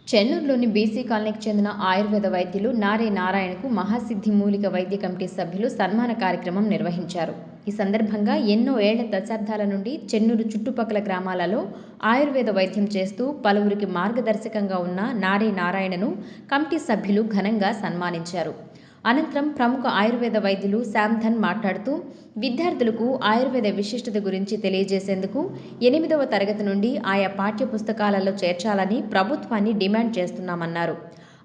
చెన్నూరులోని BC కాలనీకి చెందిన ఆయుర్వేద వైద్యులు నారే నారాయణకు మహాసిద్ధి మూలిక వైద్య కమిటీ సభ్యులు సన్మాన కార్యక్రమం నిర్వహించారు. ఈ సందర్భంగా ఎన్నో ఏళ్ల దశాబ్దాల నుండి చెన్నూరు చుట్టుపక్కల గ్రామాలలో ఆయుర్వేద వైద్యం చేస్తూ పలువురికి మార్గదర్శకంగా ఉన్న నారే నారాయణను కమిటీ సభ్యులు ఘనంగా సన్మానించారు. అనంతరం ప్రముఖ ఆయుర్వేద వైద్యులు శాంధన్ మాట్లాడుతూ విద్యార్థులకు ఆయుర్వేద విశిష్టత గురించి తెలియజేసేందుకు 8వ తరగతి నుండి ఆయా పాఠ్య పుస్తకాలలో చేర్చాలని ప్రభుత్వాన్ని డిమాండ్ చేస్తున్నామన్నారు.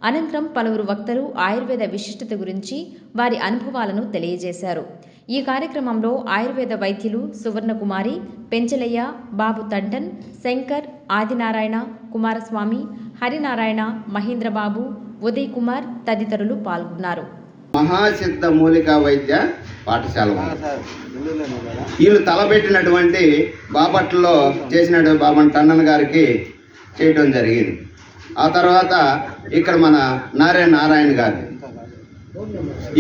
అనంతరం పలువురు వక్తలు ఆయుర్వేద విశిష్టత గురించి వారి అనుభవాలను తెలియజేశారు. ఈ కార్యక్రమంలో ఆయుర్వేద వైద్యులు సువర్ణకుమారి, పెంచలయ్య, బాబు తంటన్, శంకర్, ఆదినారాయణ, కుమారస్వామి, హరినారాయణ, మహేంద్రబాబు, ఉదయ్ కుమార్ తదితరులు పాల్గొన్నారు. మహాసిద్ధ మూలిక వైద్య పాఠశాల వీళ్ళు తలపెట్టినటువంటి బాపట్లలో చేసినటువంటి బాబన్ టన్నన్ గారికి చేయడం జరిగింది. ఆ తర్వాత ఇక్కడ మన నారాయణ గారు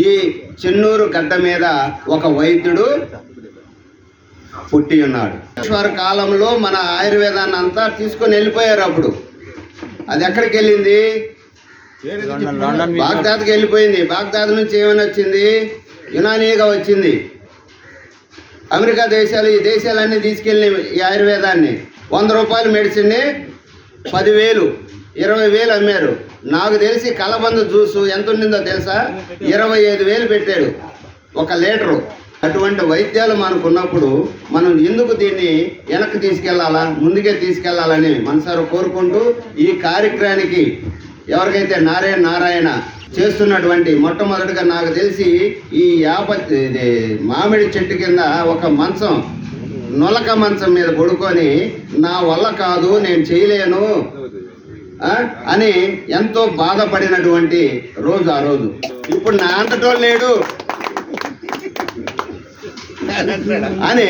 ఈ చెన్నూరు గడ్డ మీద ఒక వైద్యుడు పుట్టి ఉన్నాడు. కాలంలో మన ఆయుర్వేదాన్ని అంతా తీసుకొని వెళ్ళిపోయారు. అప్పుడు అది ఎక్కడికి వెళ్ళింది? బాగ్దాద్కి వెళ్ళిపోయింది. బాగ్దాద్ నుంచి ఏమైనా వచ్చింది? యునానీగా వచ్చింది. అమెరికా దేశాలు, ఈ దేశాలన్నీ తీసుకెళ్ళి ఈ ఆయుర్వేదాన్ని 100 రూపాయల మెడిసిన్ని 10,000, 20,000 అమ్మారు. నాకు తెలిసి కలబంద జ్యూసు ఎంత ఉండిందో తెలుసా? 25,000 పెట్టాడు ఒక లీటరు. అటువంటి వైద్యాలు మనకు ఉన్నప్పుడు మనం ఎందుకు దీన్ని వెనక్కి తీసుకెళ్లాలా, ముందుకే తీసుకెళ్లాలని మనసారా కోరుకుంటూ ఈ కార్యక్రమానికి ఎవరికైతే నారాయణ చేస్తున్నటువంటి మొట్టమొదటిగా నాకు తెలిసి ఈ మామిడి చెట్టు కింద ఒక మంచం, నొలక మంచం మీద పడుకొని నా వల్ల కాదు, నేను చేయలేను అని ఎంతో బాధపడినటువంటి రోజు ఆ రోజు. ఇప్పుడు నా అంతటోళ్ళు లేడు అని